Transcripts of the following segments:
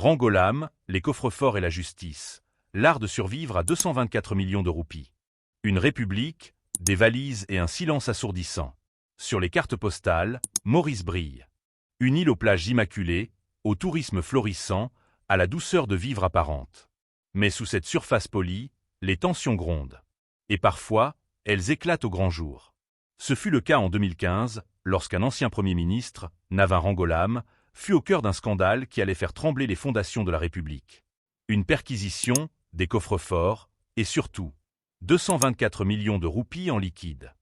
Rangolam, les coffres-forts et la justice. L'art de survivre à 224 millions de roupies. Une république, des valises et un silence assourdissant. Sur les cartes postales, Maurice brille. Une île aux plages immaculées, au tourisme florissant, à la douceur de vivre apparente. Mais sous cette surface polie, les tensions grondent. Et parfois, elles éclatent au grand jour. Ce fut le cas en 2015, lorsqu'un ancien Premier ministre, Navin Rangolam, fut au cœur d'un scandale qui allait faire trembler les fondations de la République. Une perquisition, des coffres-forts, et surtout, 224 millions de roupies en liquide.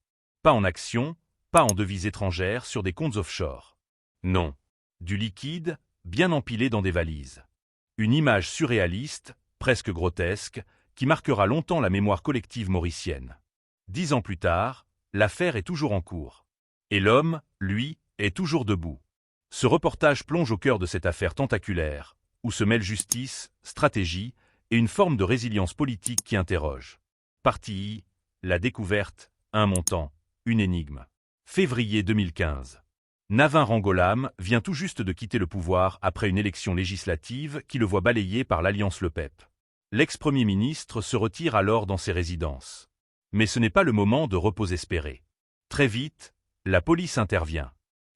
Pas en actions, pas en devises étrangères sur des comptes offshore. Non. Du liquide, bien empilé dans des valises. Une image surréaliste, presque grotesque, qui marquera longtemps la mémoire collective mauricienne. 10 ans plus tard, l'affaire est toujours en cours. Et l'homme, lui, est toujours debout. Ce reportage plonge au cœur de cette affaire tentaculaire, où se mêlent justice, stratégie et une forme de résilience politique qui interroge. Partie I, la découverte, un montant, une énigme. Février 2015. Navin Rangolam vient tout juste de quitter le pouvoir après une élection législative qui le voit balayé par l'Alliance Le PEP. L'ex-premier ministre se retire alors dans ses résidences. Mais ce n'est pas le moment de repos espéré. Très vite, la police intervient.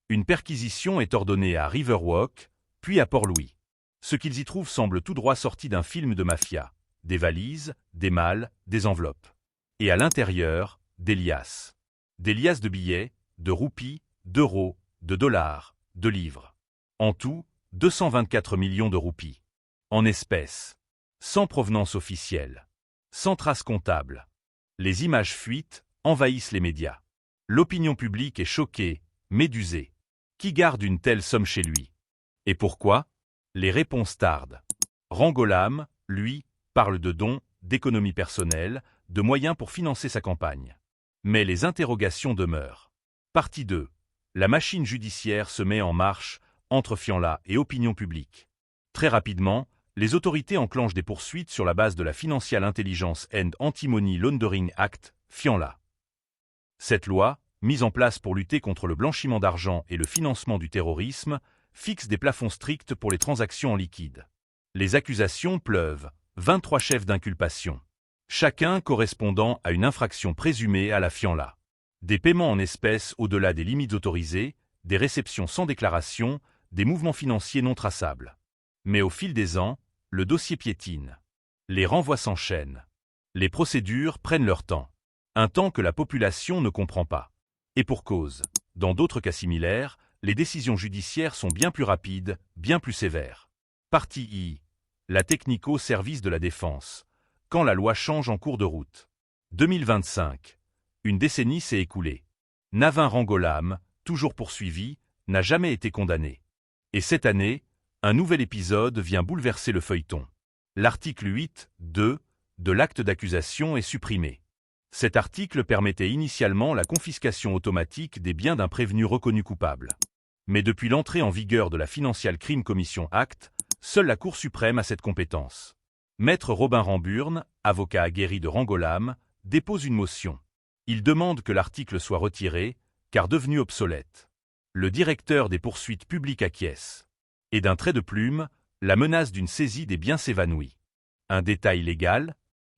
Une perquisition est ordonnée à Riverwalk, puis à Port-Louis. Ce qu'ils y trouvent semble tout droit sorti d'un film de mafia. Des valises, des malles, des enveloppes. Et à l'intérieur, des liasses. Des liasses de billets, de roupies, d'euros, de dollars, de livres. En tout, 224 millions de roupies. En espèces. Sans provenance officielle. Sans trace comptable. Les images fuitent, envahissent les médias. L'opinion publique est choquée, médusée. Qui garde une telle somme chez lui? Et pourquoi? Les réponses tardent. Rangolam, lui, parle de dons, d'économie personnelle, de moyens pour financer sa campagne. Mais les interrogations demeurent. Partie 2. La machine judiciaire se met en marche entre Fianla et opinion publique. Très rapidement, les autorités enclenchent des poursuites sur la base de la Financial Intelligence and Anti-Money Laundering Act, Fianla. Cette loi, mise en place pour lutter contre le blanchiment d'argent et le financement du terrorisme, fixe des plafonds stricts pour les transactions en liquide. Les accusations pleuvent, 23 chefs d'inculpation. Chacun correspondant à une infraction présumée à la Fianla. Des paiements en espèces au-delà des limites autorisées, des réceptions sans déclaration, des mouvements financiers non traçables. Mais au fil des ans, le dossier piétine. Les renvois s'enchaînent. Les procédures prennent leur temps. Un temps que la population ne comprend pas. Et pour cause. Dans d'autres cas similaires, les décisions judiciaires sont bien plus rapides, bien plus sévères. Partie I. La technique au service de la défense. Quand la loi change en cours de route. 2025. Une décennie s'est écoulée. Navin Rangolam, toujours poursuivi, n'a jamais été condamné. Et cette année, un nouvel épisode vient bouleverser le feuilleton. L'article 8.2 de l'acte d'accusation est supprimé. Cet article permettait initialement la confiscation automatique des biens d'un prévenu reconnu coupable. Mais depuis l'entrée en vigueur de la Financial Crime Commission Act, seule la Cour suprême a cette compétence. Maître Robin Ramburn, avocat aguerri de Rangolam, dépose une motion. Il demande que l'article soit retiré, car devenu obsolète. Le directeur des poursuites publiques acquiesce. Et d'un trait de plume, la menace d'une saisie des biens s'évanouit. Un détail légal?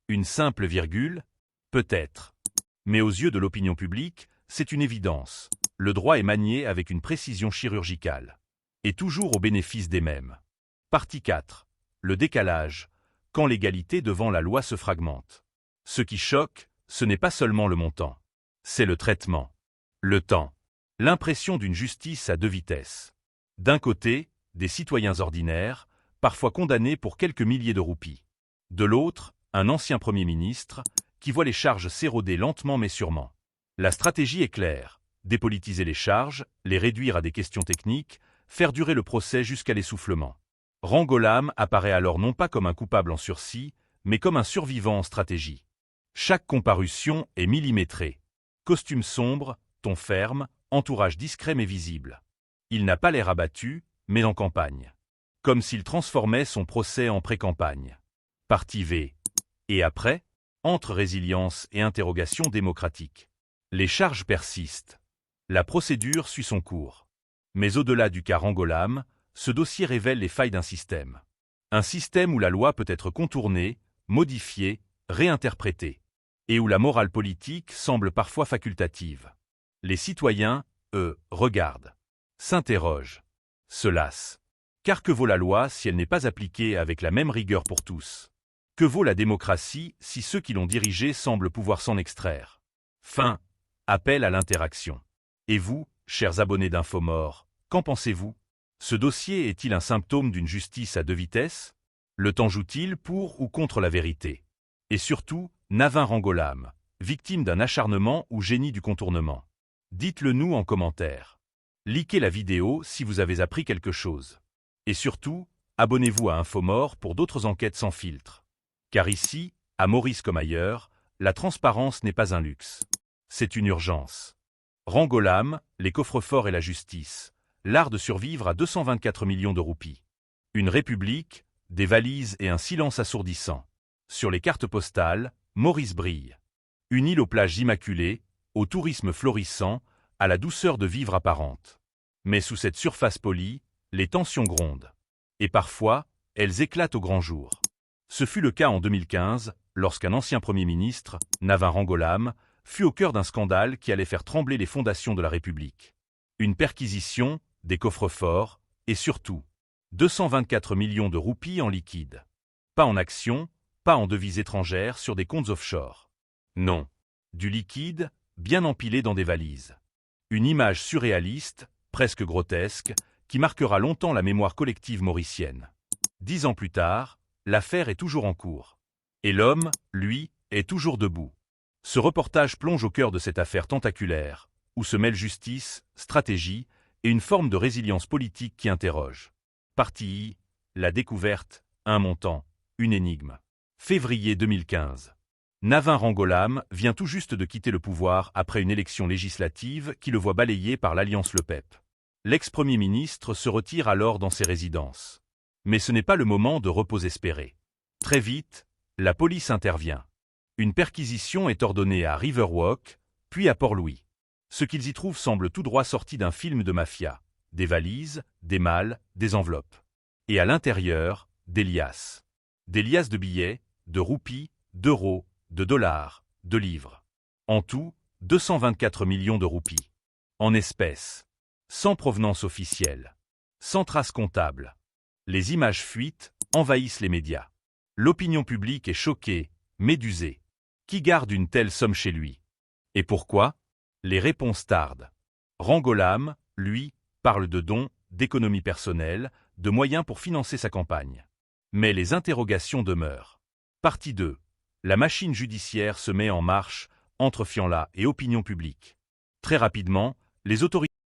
Une simple virgule? Peut-être. Mais aux yeux de l'opinion publique, c'est une évidence. Le droit est manié avec une précision chirurgicale. Et toujours au bénéfice des mêmes. Partie 4. Le décalage. Quand l'égalité devant la loi se fragmente. Ce qui choque, ce n'est pas seulement le montant. C'est le traitement. Le temps. L'impression d'une justice à deux vitesses. D'un côté, des citoyens ordinaires, parfois condamnés pour quelques milliers de roupies. De l'autre, un ancien Premier ministre, qui voit les charges s'éroder lentement mais sûrement. La stratégie est claire, dépolitiser les charges, les réduire à des questions techniques, faire durer le procès jusqu'à l'essoufflement. Rangolam apparaît alors non pas comme un coupable en sursis, mais comme un survivant en stratégie. Chaque comparution est millimétrée. Costume sombre, ton ferme, entourage discret mais visible. Il n'a pas l'air abattu, mais en campagne. Comme s'il transformait son procès en pré-campagne. Partie V. Et après, entre résilience et interrogation démocratique. Les charges persistent. La procédure suit son cours. Mais au-delà du cas Rangolam, ce dossier révèle les failles d'un système. Un système où la loi peut être contournée, modifiée, réinterprétée. Et où la morale politique semble parfois facultative. Les citoyens, eux, regardent, s'interrogent, se lassent. Car que vaut la loi si elle n'est pas appliquée avec la même rigueur pour tous? Que vaut la démocratie si ceux qui l'ont dirigée semblent pouvoir s'en extraire? Fin. Appel à l'interaction. Et vous, chers abonnés d'Infomore, qu'en pensez-vous? Ce dossier est-il un symptôme d'une justice à deux vitesses? Le temps joue-t-il pour ou contre la vérité? Et surtout, Navin Rangolam, victime d'un acharnement ou génie du contournement? Dites-le nous en commentaire. Likez la vidéo si vous avez appris quelque chose. Et surtout, abonnez-vous à Infomore pour d'autres enquêtes sans filtre. Car ici, à Maurice comme ailleurs, la transparence n'est pas un luxe. C'est une urgence. Rangolam, les coffres-forts et la justice. L'art de survivre à 224 millions de roupies. Une république, des valises et un silence assourdissant. Sur les cartes postales, Maurice brille. Une île aux plages immaculées, au tourisme florissant, à la douceur de vivre apparente. Mais sous cette surface polie, les tensions grondent. Et parfois, elles éclatent au grand jour. Ce fut le cas en 2015, lorsqu'un ancien Premier ministre, Navin Rangolam, fut au cœur d'un scandale qui allait faire trembler les fondations de la République. Une perquisition, des coffres-forts, et surtout, 224 millions de roupies en liquide. Pas en actions, pas en devises étrangères sur des comptes offshore. Non. Du liquide, bien empilé dans des valises. Une image surréaliste, presque grotesque, qui marquera longtemps la mémoire collective mauricienne. 10 ans plus tard, l'affaire est toujours en cours. Et l'homme, lui, est toujours debout. Ce reportage plonge au cœur de cette affaire tentaculaire, où se mêlent justice, stratégie et une forme de résilience politique qui interroge. Partie I, la découverte, un montant, une énigme. Février 2015. Navin Rangolam vient tout juste de quitter le pouvoir après une élection législative qui le voit balayé par l'Alliance Le PEP. L'ex-premier ministre se retire alors dans ses résidences. Mais ce n'est pas le moment de repos espéré. Très vite, la police intervient. Une perquisition est ordonnée à Riverwalk, puis à Port-Louis. Ce qu'ils y trouvent semble tout droit sorti d'un film de mafia. Des valises, des malles, des enveloppes. Et à l'intérieur, des liasses. Des liasses de billets, de roupies, d'euros, de dollars, de livres. En tout, 224 millions de roupies. En espèces. Sans provenance officielle. Sans trace comptable. Les images fuitent, envahissent les médias. L'opinion publique est choquée, médusée. Qui garde une telle somme chez lui? Et pourquoi? Les réponses tardent. Rangolam, lui, parle de dons, d'économie personnelle, de moyens pour financer sa campagne. Mais les interrogations demeurent. Partie 2. La machine judiciaire se met en marche entre Fianla et opinion publique. Très rapidement, les autorités